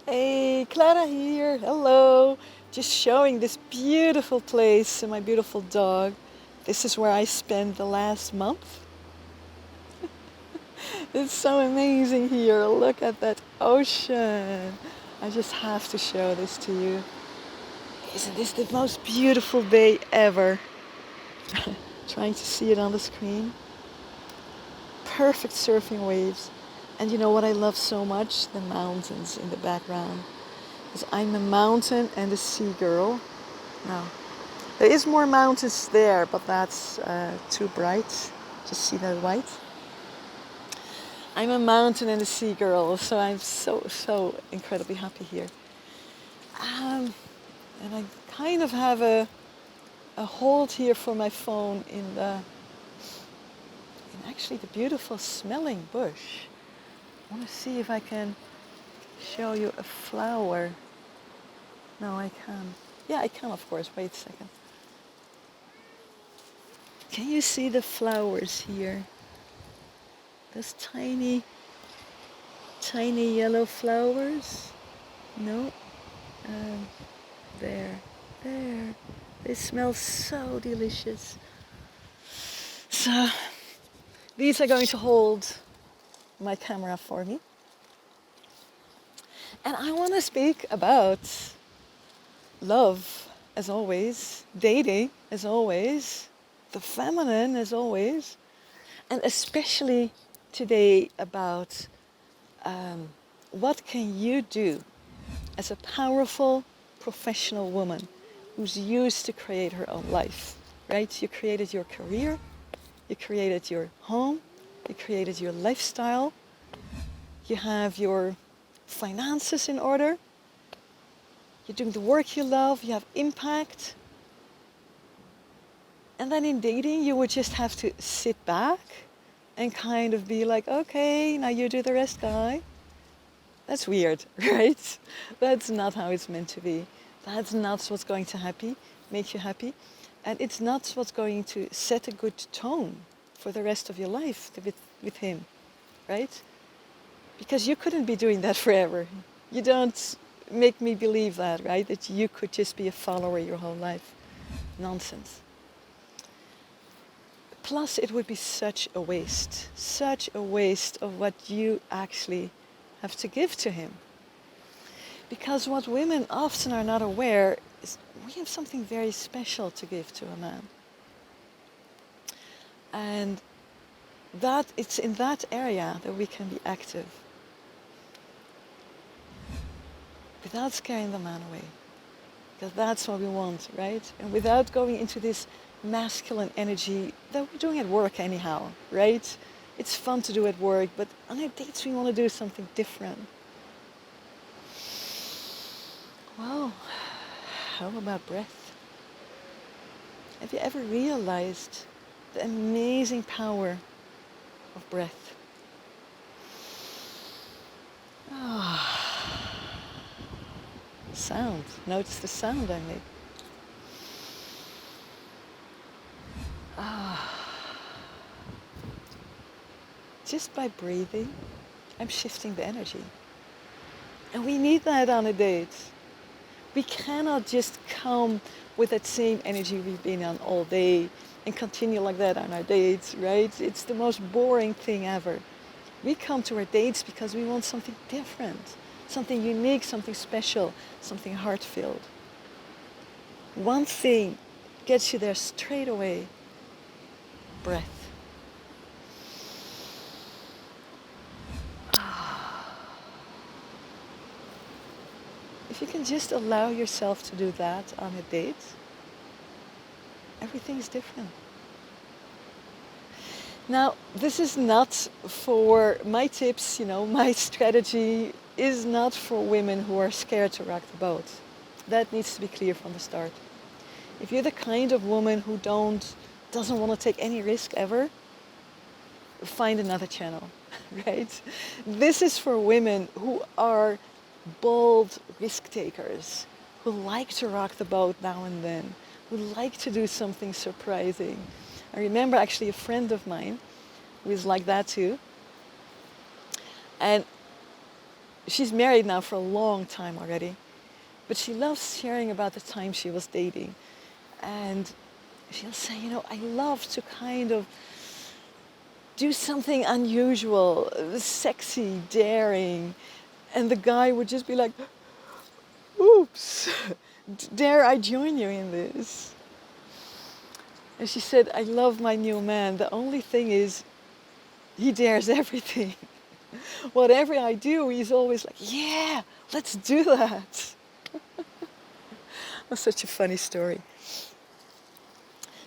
Hey, Klara here. Hello. Just showing this beautiful place and my beautiful dog. This is where I spent the last month. It's so amazing here. Look at that ocean. I just have to show this to you. Isn't this the most beautiful day ever? Trying to see it on the screen. Perfect surfing waves. And you know what I love so much? The mountains in the background. Because I'm a mountain and a sea girl. Now, there is more mountains there, but that's too bright. Just see that white? I'm a mountain and a sea girl, so I'm so incredibly happy here. And I kind of have a hold here for my phone in actually the beautiful smelling bush. I want to see if I can show you a flower. No, I can. Yeah, I can, of course. Wait a second. Can you see the flowers here? Those tiny yellow flowers? No? Um, there. They smell so delicious. So, these are going to hold my camera for me. And I want to speak about love, as always, dating, as always, the feminine, as always, and especially today about what can you do as a powerful professional woman who's used to create her own life, right? You created your career, you created your home, you created your lifestyle, you have your finances in order, you're doing the work you love, you have impact. And then in dating, you would just have to sit back and kind of be like, okay, now you do the rest, guy. That's weird, right? That's not how it's meant to be. That's not what's going to make you happy. And it's not what's going to set a good tone for the rest of your life with him, right? Because you couldn't be doing that forever. You don't make me believe that, right? That you could just be a follower your whole life. Nonsense. Plus, it would be such a waste of what you actually have to give to him. Because what women often are not aware is we have something very special to give to a man. And that it's in that area that we can be active without scaring the man away. Because that's what we want, right? And without going into this masculine energy that we're doing at work anyhow, right? It's fun to do at work, but on our dates we want to do something different. Well, how about breath? Have you ever realized the amazing power of breath? Sound. Notice the sound I make. Just by breathing, I'm shifting the energy. And we need that on a date. We cannot just come with that same energy we've been on all day and continue like that on our dates, right? It's the most boring thing ever. We come to our dates because we want something different, something unique, something special, something heart-filled. One thing gets you there straight away. Breath. If you can just allow yourself to do that on a date, everything is different. Now, this is not for my tips, my strategy is not for women who are scared to rock the boat. That needs to be clear from the start. If you're the kind of woman who doesn't want to take any risk ever, find another channel, right? This is for women who are bold risk takers, who like to rock the boat now and then, who like to do something surprising. I remember actually a friend of mine who is like that too. And she's married now for a long time already, but she loves sharing about the time she was dating. And she'll say, I love to kind of do something unusual, sexy, daring. And the guy would just be like, oops, dare I join you in this? And she said, I love my new man. The only thing is, he dares everything. Whatever I do, he's always like, yeah, let's do that. That's such a funny story.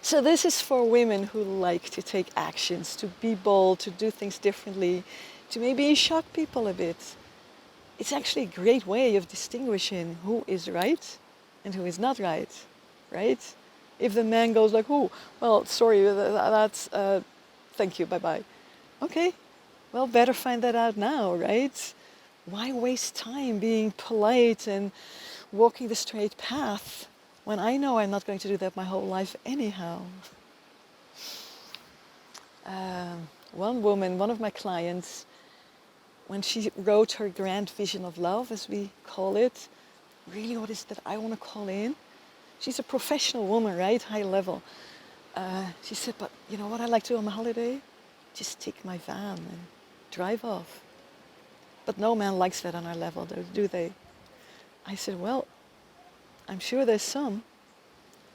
So this is for women who like to take actions, to be bold, to do things differently, to maybe shock people a bit. It's actually a great way of distinguishing who is right and who is not right, right? If the man goes like, oh, well, sorry, that's, thank you, bye-bye. Okay, well, better find that out now, right? Why waste time being polite and walking the straight path when I know I'm not going to do that my whole life anyhow? One woman, one of my clients, when she wrote her grand vision of love, as we call it, really what is that I want to call in? She's a professional woman, right? High level. She said, but you know what I like to do on my holiday? Just take my van and drive off. But no man likes that on our level, do they? I said, well, I'm sure there's some.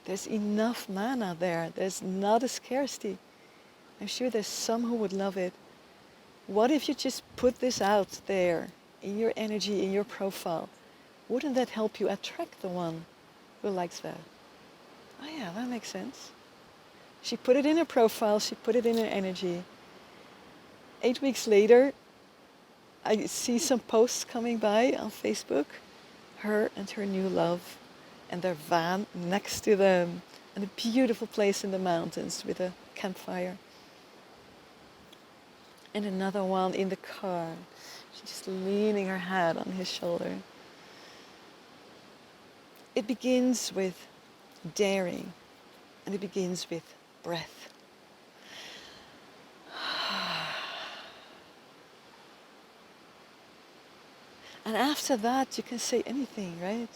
There's enough man out there. There's not a scarcity. I'm sure there's some who would love it. What if you just put this out there in your energy, in your profile? Wouldn't that help you attract the one who likes that? Oh yeah, that makes sense. She put it in her profile, she put it in her energy. 8 weeks later, I see some posts coming by on Facebook, her and her new love, and their van next to them, and a beautiful place in the mountains with a campfire. And another one in the car. She's just leaning her head on his shoulder. It begins with daring, and it begins with breath. And after that, you can say anything, right?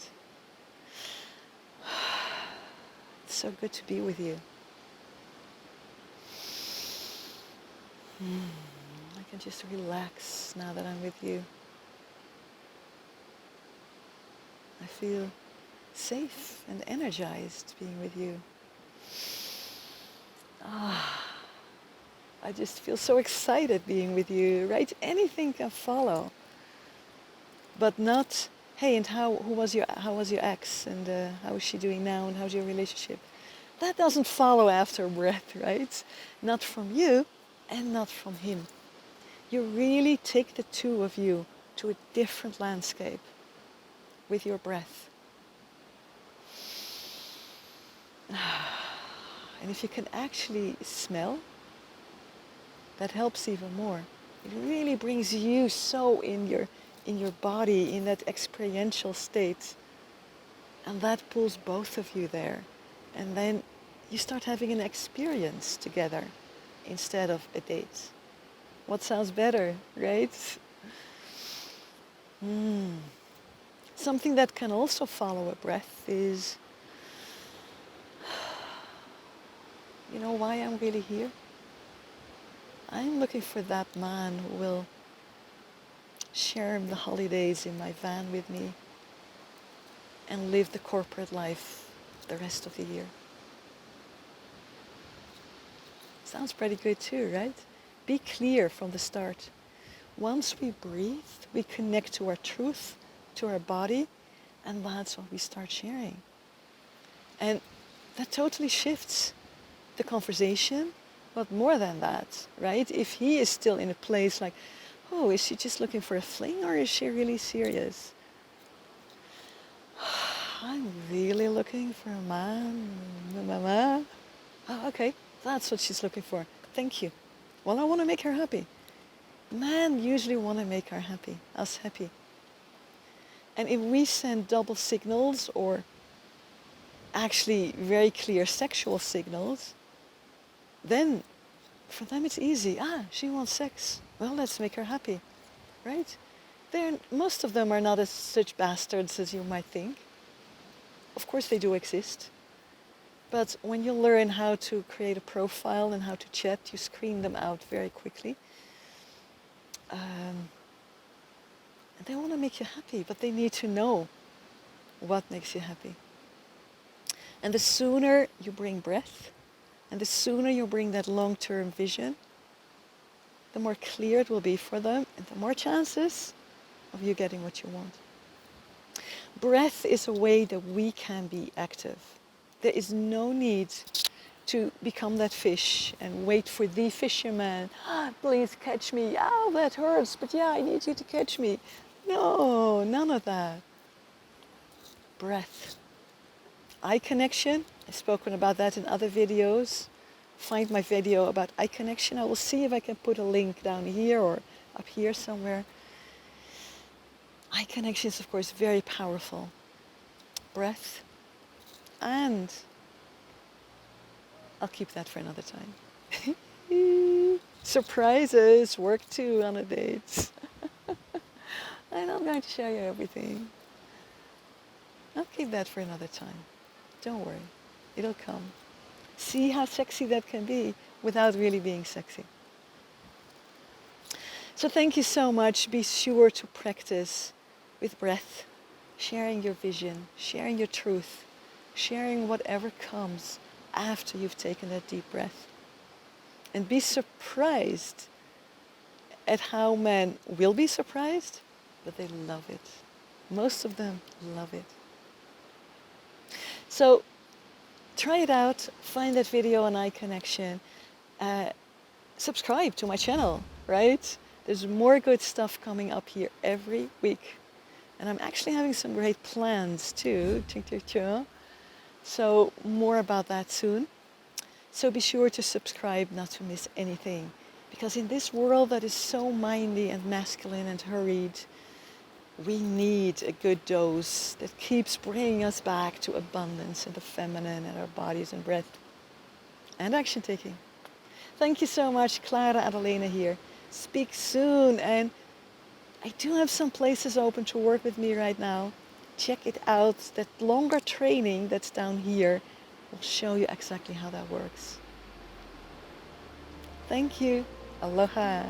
It's so good to be with you. I can just relax now that I'm with you. I feel safe and energized being with you. I just feel so excited being with you, right? Anything can follow. But not, hey, and how was your ex, and how is she doing now, and how's your relationship? That doesn't follow after breath, right? Not from you and not from him. You really take the two of you to a different landscape with your breath. And if you can actually smell, that helps even more. It really brings you so in your body, in that experiential state. And that pulls both of you there. And then you start having an experience together instead of a date. What sounds better, right? Something that can also follow a breath is, you know why I'm really here? I'm looking for that man who will share the holidays in my van with me and live the corporate life the rest of the year. Sounds pretty good too, right? Be clear from the start. Once we breathe, we connect to our truth, to our body, and that's when we start sharing. And that totally shifts the conversation, but more than that, right? If he is still in a place like, oh, is she just looking for a fling, or is she really serious? I'm really looking for a man, mama. Oh, okay, that's what she's looking for. Thank you. Well, I want to make her happy. Men usually want to make us happy. And if we send double signals, or actually very clear sexual signals, then for them it's easy. She wants sex. Well, let's make her happy, right? most of them are not as such bastards as you might think. Of course they do exist. But when you learn how to create a profile and how to chat, you screen them out very quickly. And they want to make you happy, but they need to know what makes you happy. And the sooner you bring breath, and the sooner you bring that long-term vision, the more clear it will be for them, and the more chances of you getting what you want. Breath is a way that we can be active. There is no need to become that fish and wait for the fisherman. Please catch me. Oh, that hurts, but yeah, I need you to catch me. No, none of that. Breath. Eye connection. I've spoken about that in other videos. Find my video about eye connection. I will see if I can put a link down here or up here somewhere. Eye connection is, of course, very powerful. Breath. And I'll keep that for another time. Surprises work too on a date. I'm not going to show you everything. I'll keep that for another time. Don't worry. It'll come. See how sexy that can be without really being sexy. So thank you so much. Be sure to practice with breath, sharing your vision, sharing your truth, sharing whatever comes after you've taken that deep breath. And be surprised at how men will be surprised, but they love it. Most of them love it. So try it out, find that video on eye connection, subscribe to my channel, right? There's more good stuff coming up here every week. And I'm actually having some great plans too. So more about that soon. So be sure to subscribe not to miss anything. Because in this world that is so mindy and masculine and hurried, we need a good dose that keeps bringing us back to abundance and the feminine and our bodies and breath and action taking. Thank you so much. Klara, Adalena here. Speak soon. And I do have some places open to work with me right now. Check it out. That longer training that's down here will show you exactly how that works. Thank you. Aloha.